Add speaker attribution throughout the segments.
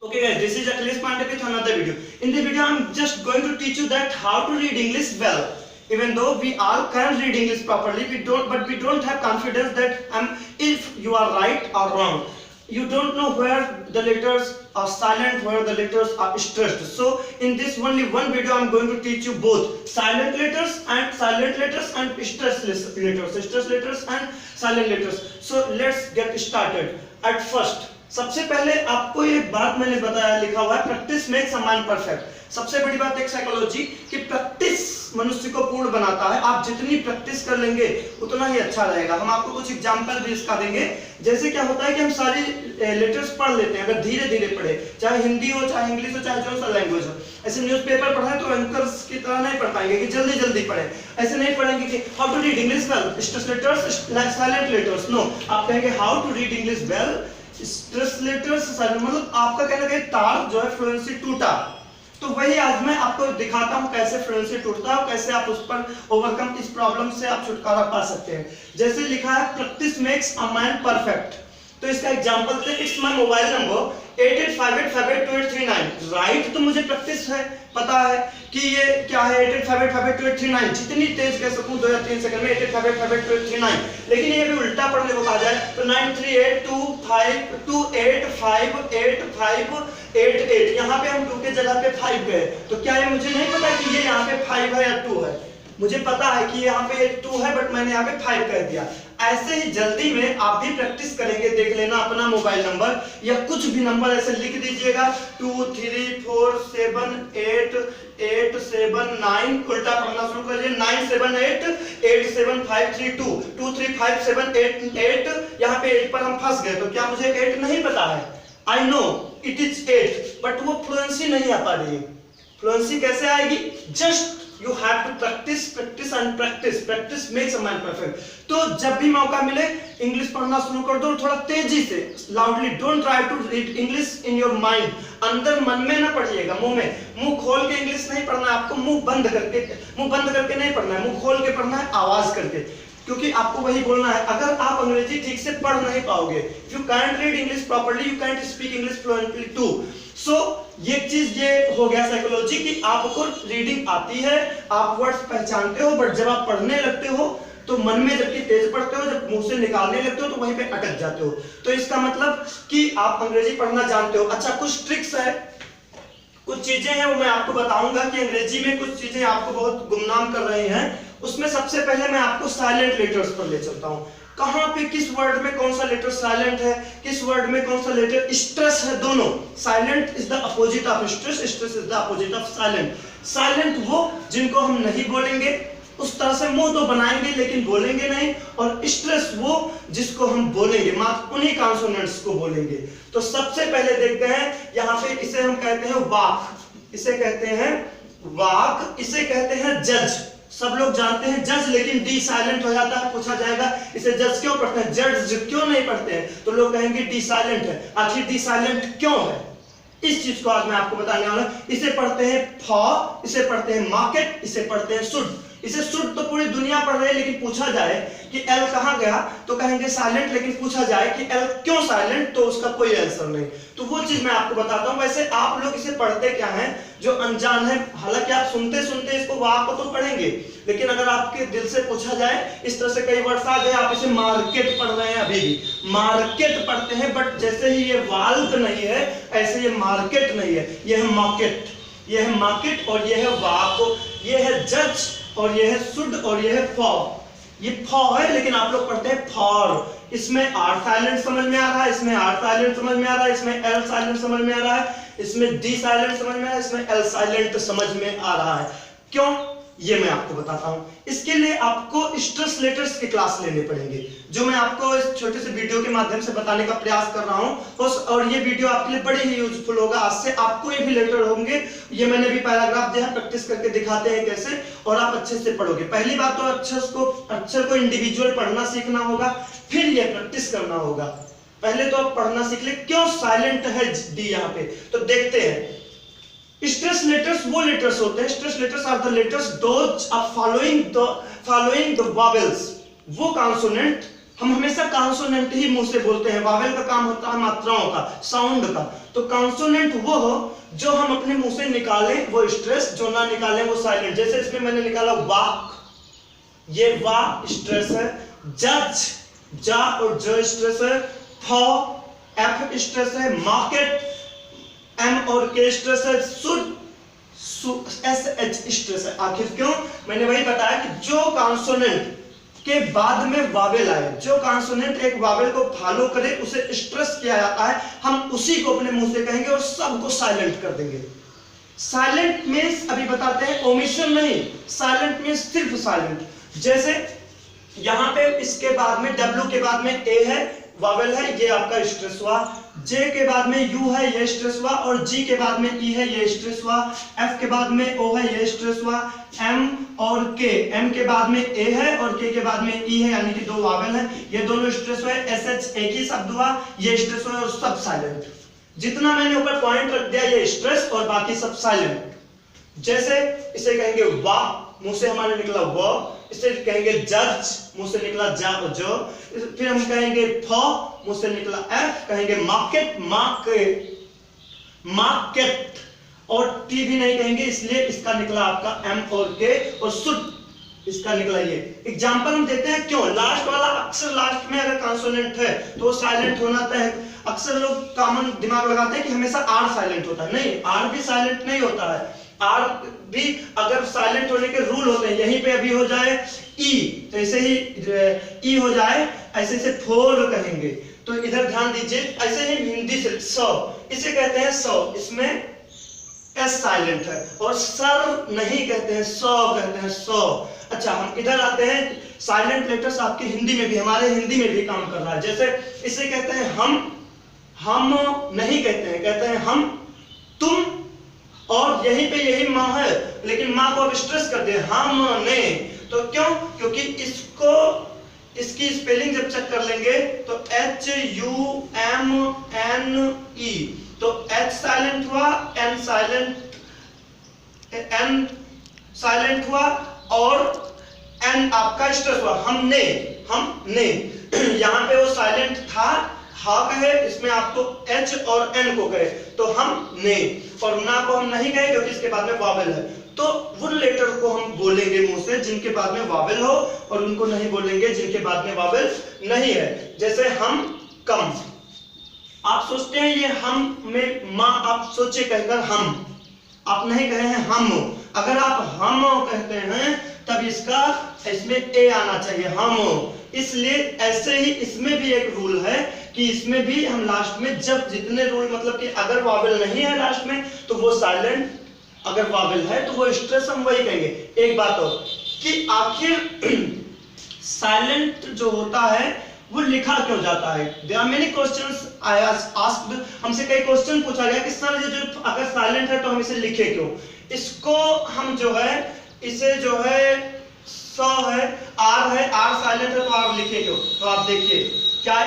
Speaker 1: Okay guys, this is Akhilesh Pandey with another video. In the video I'm just going to teach you that how to read English well. Even though we all can read English properly, we don't have confidence that if you are right or wrong. You don't know where the letters are silent, where the letters are stressed. So in this only one video I'm going to teach you both silent letters and stressed letters and silent letters. So let's get started. At first, सबसे पहले आपको ये बात मैंने बताया, लिखा हुआ है practice makes a man perfect. सबसे बड़ी बात एक साइकोलॉजी कि प्रैक्टिस मनुष्य को पूर्ण बनाता है। आप जितनी प्रैक्टिस कर लेंगे उतना ही अच्छा रहेगा। हम आपको कुछ एग्जांपल भी इसका देंगे। जैसे क्या होता है कि हम सारी लेटर्स पढ़ लेते हैं, अगर धीरे धीरे पढ़े, चाहे हिंदी हो, चाहे इंग्लिश हो, चाहे जो सा लैंग्वेज हो। ऐसे न्यूज़पेपर पढ़े तो एंकर्स की तरह नहीं पढ़ पाएंगे कि जल्दी जल्दी पढ़े। ऐसे नहीं पढ़ेंगे कि how to read English well, stress letters, silent letters. No, आप कहेंगे how to read English well, stress letters, मतलब आपका कहना कि तार जो है फ्लुएंसी टूटा। तो वही आज मैं आपको दिखाता हूं कैसे फ्लुएंसी टूटता है, कैसे आप उस पर ओवरकम, इस प्रॉब्लम से आप छुटकारा पा सकते हैं। जैसे लिखा है practice makes a man perfect. तो इसका एग्जांपल थे, it's my mobile number 8858582839। Right तो मुझे प्रैक्टिस है, पता है कि ये क्या है 8858582839। जितनी तेज कह सकूं 2 या 3 सेकंड में 8858582839। लेकिन ये भी उल्टा पढ़ने को कहा जाए तो 9382588588। यहाँ पे हम 2 के जगह पे 5 गए, तो क्या ये मुझे नहीं पता कि ये यहाँ पे 5 है या 2 है? मुझे पता है कि यहाँ पे 2 है, बट मैंने यहाँ पे 5 कह दिया। ऐसे ही जल्दी में आप भी प्रैक्टिस करेंगे, देख लेना अपना मोबाइल नंबर या कुछ भी नंबर ऐसे लिख दीजिएगा 2347887 उल्टा पढ़ना शुरू करिए 978875332 23578। यहाँ पे 8 पर हम फंस गए, तो क्या मुझे 8 नहीं पता है? I know it is 8, but वो फ्लुएंसी नहीं आ पा रही है। फ्लुएंसी कैसे आएगी? Just You have to practice makes a man perfect। तो जब भी मौका मिले इंग्लिश पढ़ना शुरू कर दो, थोड़ा तेजी से, loudly. Don't try to read English in your mind. अंदर मन में ना पढ़िएगा, मुंह में। मुंह खोल के इंग्लिश नहीं पढ़ना है आपको, मुंह बंद करके नहीं पढ़ना है, मुंह खोल के पढ़ना है, आवाज करके, क्योंकि आपको वही बोलना है। अगर आप अंग्रेजी ठीक से पढ़ नहीं पाओगे, you can't read English properly, you can't speak English fluently too. So ये चीज ये हो गया साइकोलॉजी कि आपको रीडिंग आती है, आप वर्ड्स पहचानते हो, बट जब आप पढ़ने लगते हो तो मन में जबकि तेज पढ़ते हो, जब मुंह से निकालने लगते हो तो वहीं पे अटक जाते हो। तो इसका मतलब कि आप अंग्रेजी पढ़ना जानते हो। अच्छा, कुछ ट्रिक्स है, कुछ चीजें हैं, वो मैं आपको बताऊंगा कि अंग्रेजी में कुछ चीजें आपको बहुत गुमनाम कर रही हैं। उसमें सबसे पहले मैं आपको साइलेंट लेटर्स पर ले चलता हूं। कहां पे किस वर्ड में कौन सा लेटर साइलेंट है, किस वर्ड में कौन सा लेटर स्ट्रेस है, दोनों। Silent is the opposite of stress, stress is the opposite of silent. Silent वो जिनको हम नहीं बोलेंगे, उस तरह से मुंह तो बनाएंगे लेकिन बोलेंगे नहीं, और स्ट्रेस वो जिसको हम बोलेंगे, मात्र उन्हीं कॉन्सोनेंट्स को बोलेंगे। तो सबसे पहले देखते हैं, यहाँ पे इसे हम कहते हैं वाक, इसे कहते हैं वाक, इसे कहते हैं जज। सब लोग जानते हैं जज, लेकिन डी साइलेंट हो जाता है। पूछा जाएगा इसे जज क्यों पढ़ते हैं, जज क्यों नहीं पढ़ते हैं, तो लोग कहेंगे डी साइलेंट है। आखिर डी साइलेंट क्यों है, इस चीज को आज मैं आपको बताने वाला हूं। इसे पढ़ते हैं फॉ, इसे पढ़ते हैं मार्केट, इसे पढ़ते हैं शुड। इसे शुड तो पूरी दुनिया पढ़ रही है, लेकिन पूछा जाए कि एल कहां गया तो कहेंगे साइलेंट, लेकिन पूछा जाए कि एल क्यों साइलेंट तो उसका कोई आंसर नहीं। तो वो चीज मैं आपको बताता हूं। वैसे आप लोग इसे पढ़ते क्या हैं जो अनजान है, हालांकि आप सुनते सुनते इसको वाक को तो पढ़ेंगे, लेकिन अगर आपके दिल से पूछा जाए, इस तरह से कई वर्ड्स आ गए, आप इसे मार्केट पढ़ रहे हैं, अभी भी मार्केट पढ़ते हैं, बट जैसे ही ये वाल्क नहीं है ऐसे ये मार्केट नहीं है, ये है मार्केट, ये है मार्केट, और ये है वाक, ये है जज, और ये है शुड, और ये है फॉर। ये फॉर है, लेकिन आप लोग पढ़ते हैं फॉर। इसमें आर साइलेंट समझ में आ रहा है, इसमें आर साइलेंट समझ में आ रहा है, इसमें एल साइलेंट समझ में आ रहा है, इसमें डी साइलेंट समझ में आ रहा है, इसमें एल साइलेंट समझ में आ रहा है। क्यों, ये मैं आपको बताता हूं। इसके लिए आपको स्ट्रेस लेटर्स की क्लास लेने पड़ेंगे, जो मैं आपको इस छोटे से वीडियो के माध्यम से बताने का प्रयास कर रहा हूं, और ये वीडियो आपके लिए बड़ी ही यूजफुल होगा। आज से आपको ये भी लेटर होंगे, ये मैंने भी पैराग्राफ दिया, प्रैक्टिस करके दिखाते हैं कैसे, और आप अच्छे से पढ़ोगे। पहली बात तो अक्षर को इंडिविजुअल पढ़ना सीखना होगा, फिर ये प्रैक्टिस करना होगा। पहले तो आप पढ़ना सीख ले क्यों साइलेंट है डी यहाँ पे, तो देखते हैं। स्ट्रेस लेटर्स वो लेटर्स होते हैं, stress letters are the letters those are following the vowels, वो कॉन्सोनेंट हम हमेशा कॉन्सोनेंट ही मुंह से बोलते हैं। वावेल का काम होता है मात्राओं का, साउंड का। तो कॉन्सोनेंट वो हो जो हम अपने मुंह से निकालें वो स्ट्रेस, जो ना निकालें वो साइलेंट। जैसे इसमें मैंने निकाला वाक, ये वा स्ट्रेस है। जज, जा और ज स्ट्रेस है। फॉ, एफ स्ट्रेस है। मार्केट, एम और के स्ट्रेस है। शुड, एस एच स्ट्रेस है। आखिर क्यों? मैंने वही बताया कि जो कॉन्सोनेंट के बाद में वावेल आए, जो कॉन्सोनेंट एक वावेल को फॉलो करे, उसे स्ट्रेस किया जाता है। हम उसी को अपने मुंह से कहेंगे और सबको साइलेंट कर देंगे। साइलेंट मीन्स अभी बताते हैं ओमिशन नहीं, साइलेंट मीन्स सिर्फ साइलेंट। जैसे यहां पे इसके बाद में W के बाद में A है, वावेल है, ये आपका स्ट्रेस हुआ। J के बाद में U है, ये स्ट्रेस हुआ। और G के बाद में E है, ये स्ट्रेस हुआ। F के बाद में O है, ये स्ट्रेस हुआ। M और K, M के बाद में A है और K के बाद में E है, यानी कि दो वावेल है, ये दोनों स्ट्रेस हुए। SH एक ही शब्द हुआ, ये स्ट्रेस हुआ और सब साइलेंट। जितना मैंने ऊपर पॉइंट रख दिया ये स्ट्रेस और बाकी सब साइलेंट। जैसे इसे कहेंगे वा, मुंह से हमारे निकला वो। इसे कहेंगे जज, मुंह से निकला जा और जो। फिर हम कहेंगे फॉ, मुंह से निकला एफ। कहेंगे मार्केट, मार्केट। और टी भी नहीं कहेंगे, इसलिए इसका निकला आपका एम और के। और शुड, इसका निकला ये। एग्जांपल हम देते हैं क्यों। लास्ट वाला अक्सर लास्ट में अगर कॉन्सोनेंट है तो वो साइलेंट होना तय है। अक्सर लोग कॉमन दिमाग लगाते हैं कि हमेशा आर साइलेंट होता है। नहीं, आर भी साइलेंट नहीं होता है। आर भी अगर साइलेंट होने के रूल होते हैं। यहीं पे अभी हो जाए ई, तो ऐसे ही ई हो जाए, ऐसे से फोर कहेंगे। तो इधर ध्यान दीजिए। ऐसे ही हिंदी से सौ, इसे कहते हैं सौ, इसमें एस साइलेंट है। और सर नहीं कहते हैं, सौ कहते हैं, सौ। अच्छा, हम इधर आते हैं। साइलेंट लेटर्स आपकी हिंदी में भी, हमारे हिंदी में भी काम कर रहा है। जैसे इसे कहते हैं हम नहीं कहते हैं, कहते हैं हम, तुम। और यहीं पे यही माँ है, लेकिन माँ को अब स्ट्रेस कर दिया, हमने। तो क्यों? क्योंकि इसकी स्पेलिंग जब चेक कर लेंगे तो HUMNE, तो H साइलेंट हुआ, N साइलेंट हुआ और N आपका स्ट्रेस हुआ। हमने यहाँ पे वो साइलेंट था, हा कहे, इसमें आपको H और N को कहे, तो हमने। और ना को हम नहीं कहे क्योंकि इसके बाद में वावेल है। तो उन लेटर को हम बोलेंगे मुंह से जिनके बाद में वावेल हो, और उनको नहीं बोलेंगे जिनके बाद में वावेल नहीं है। जैसे हम, कम। आप सोचते हैं ये हम में माँ, आप सोचे कहकर हम, आप नहीं कहे हैं हम। अगर आप हम कहते हैं तब इसमें ए आना चाहिए, हम। इसलिए ऐसे ही इसमें भी एक रूल है कि इसमें भी हम लास्ट में जब जितने रूल, मतलब कि अगर वावेल नहीं है लास्ट में तो वो साइलेंट, अगर वावेल है तो वो स्ट्रेस, हम वही कहेंगे। एक बात और कि आखिर साइलेंट जो होता है वो लिखा क्यों जाता है। There are many questions I asked, हमसे कई क्वेश्चन पूछा गया कि सर ये जो अगर साइलेंट है तो हम इसे लिखे क्यों। इसको हम जो है, इसे जो है सौ है, आर है, आर साइलेंट है, तो आप लिखे क्यों। तो आप देखिए क्या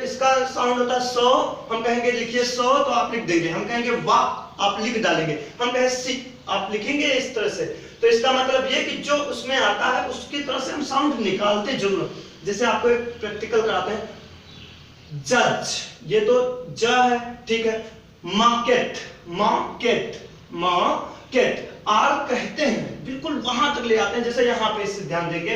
Speaker 1: इसका साउंड होता है सौ, हम कहेंगे लिखिए सौ, तो आप लिख देंगे। हम कहेंगे वाह, आप लिख डालेंगे। हम कहें सी, आप लिखेंगे इस तरह से। तो इसका मतलब ये कि जो उसमें आता है उसकी तरह से हम साउंड निकालते जरूर। जैसे आपको एक प्रैक्टिकल कराते हैं, जज, ये तो ज है, ठीक है। मार्केट, आर कहते हैं, बिल्कुल वहां तक ले आते हैं। जैसे यहां पे इससे ध्यान देंगे,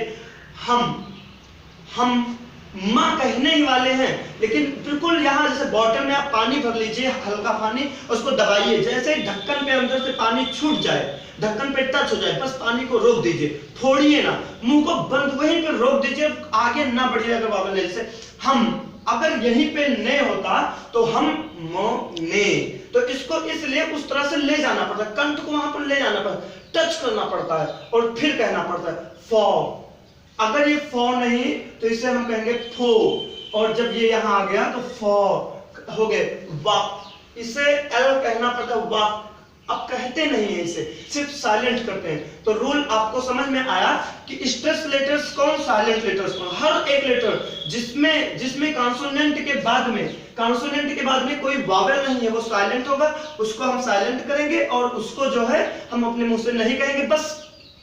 Speaker 1: हम माँ कहने ही वाले हैं, लेकिन बिल्कुल यहाँ जैसे बॉटल में आप पानी भर लीजिए, हल्का पानी, उसको दबाइए, जैसे ढक्कन पे अंदर से पानी छूट जाए, ढक्कन पे टच हो जाए, बस पानी को रोक दीजिए, फोड़िए ना, मुंह को बंद वहीं पे रोक दीजिए, आगे ना बढ़िए। अगर वावेल है जैसे हम, अगर यहीं पे ने होता तो हम ने, तो इसको इसलिए उस तरह से ले जाना पड़ता है, कंठ को वहां पर ले जाना पड़ता है, टच करना पड़ता है और फिर कहना पड़ता है फॉ। अगर ये फॉ नहीं तो इसे हम कहेंगे फो, और जब ये यहां आ गया तो फॉ हो गए वा, इसे एल कहना पड़ता है वा। अब कहते नहीं है इसे, सिर्फ साइलेंट करते हैं। तो रूल आपको समझ में आया कि स्ट्रेस लेटर्स कौन, साइलेंट लेटर्स कौन। हर एक लेटर जिसमें कॉन्सोनेंट के बाद में कोई वावेल नहीं है वो साइलेंट होगा, उसको हम साइलेंट करेंगे, और उसको जो है हम अपने मुंह से नहीं कहेंगे, बस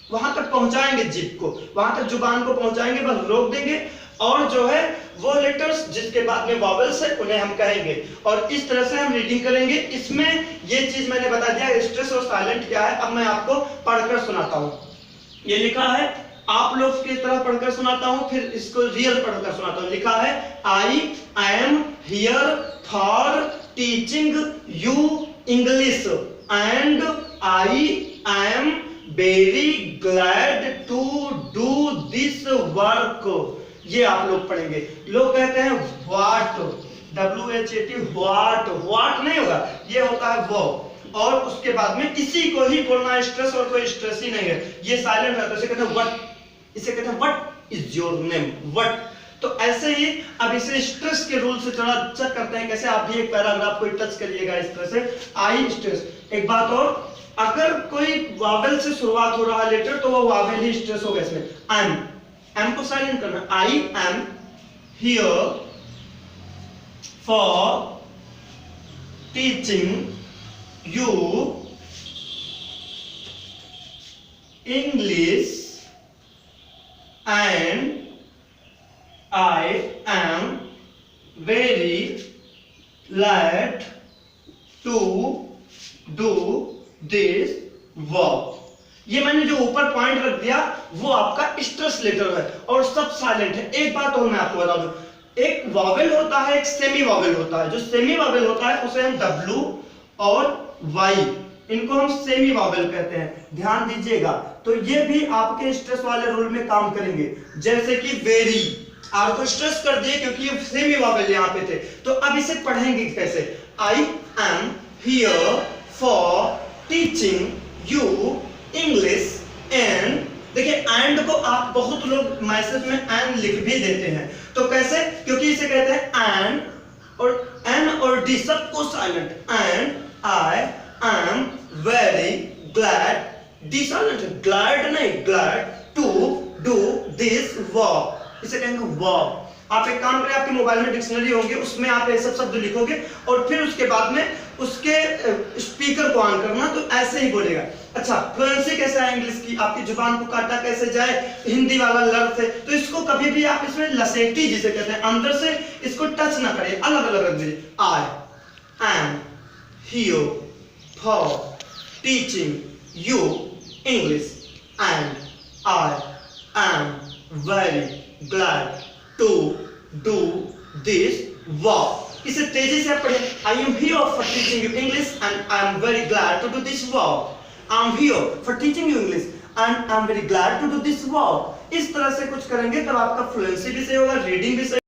Speaker 1: वहां तक पहुंचाएंगे, जिप को वहां तक जुबान को पहुंचाएंगे, बस रोक देंगे। और जो है वो लेटर्स जिसके बाद में वॉवेल्स है उन्हें हम कहेंगे, और इस तरह से हम रीडिंग करेंगे। इसमें ये चीज मैंने बता दिया स्ट्रेस और साइलेंट क्या है। अब मैं आपको पढ़कर सुनाता हूँ। ये लिखा है, आप लोग की तरह पढ़कर सुनाता हूँ, फिर इसको रियल पढ़कर सुनाता हूँ। लिखा है, I am here for teaching you English and I am very glad to do this work. ये आप लोग पढ़ेंगे। लोग कहते हैं व्हाट, WHAT, व्हाट, व्हाट नहीं होगा, ये होता है वो, और उसके बाद में इसी को ही बोलना है स्ट्रेस, और कोई स्ट्रेस ही नहीं है। ये साइलेंट रहता है, इसे कहते हैं व्हाट, इसे कहते हैं what is your name, what. तो ऐसे ही अब इसे स्ट्रेस के रूल से थोड़ा चेक करते हैं कैसे। आप भी एक पैराग्राफ को टच करिएगा इस तरह से, आई स्ट्रेस। एक बात और, अगर कोई वावेल से शुरुआत हो रहा है लेटर तो वो वावेल ही स्ट्रेस होगा इसमें। एम, एम को साइलेंट करना, आई am here for teaching you English and I am very glad to do this work। ये मैंने जो ऊपर पॉइंट रख दिया वो आपका स्ट्रेस लेटर है और सब साइलेंट है। एक बात और मैं आपको बता दूं, एक वॉवेल होता है, एक सेमी वॉवेल होता है। जो सेमी वॉवेल होता है उसे हम W और Y, इनको हम सेमी वॉवेल कहते हैं, ध्यान दीजिएगा। तो ये भी आपके स्ट्रेस वाले रूल में काम करेंगे। जैसे कि वेरी, आपको स्ट्रेस कर दिए क्योंकि ये सेमी वॉवेल यहाँ पे थे। तो अब इसे पढ़ेंगे कैसे, आई am here for teaching you English and, देखिए एंड को आप बहुत लोग मैसेज में एंड लिख भी देते हैं। तो कैसे, क्योंकि इसे कहते हैं एंड, और एन और डी सबको silent, and I am very glad, D silent, glad नहीं, glad to do this work, इसे कहेंगे वर्क। आप एक काम करें, आपके मोबाइल में डिक्शनरी होंगे, उसमें आप ये सब शब्द लिखोगे और फिर उसके बाद में उसके स्पीकर को ऑन करना, तो ऐसे ही बोलेगा। अच्छा, फ्लुएंसी कैसे है इंग्लिश की, आपकी जुबान को काटा कैसे जाए हिंदी वाला लर्ज से, तो इसको कभी भी आप इसमें लसेटी जिसे कहते हैं, अंदर से इसको टच ना करें, अलग अलग रख दीजिए। I am here for teaching you English and I am very glad to do this work. इसे तेजी से आप पढ़ें, I am here for teaching you English and I am very glad to do this work. I am here for teaching you English and I am very glad to do this work. इस तरह से कुछ करेंगे तब आपका fluency भी सही होगा, रीडिंग भी सही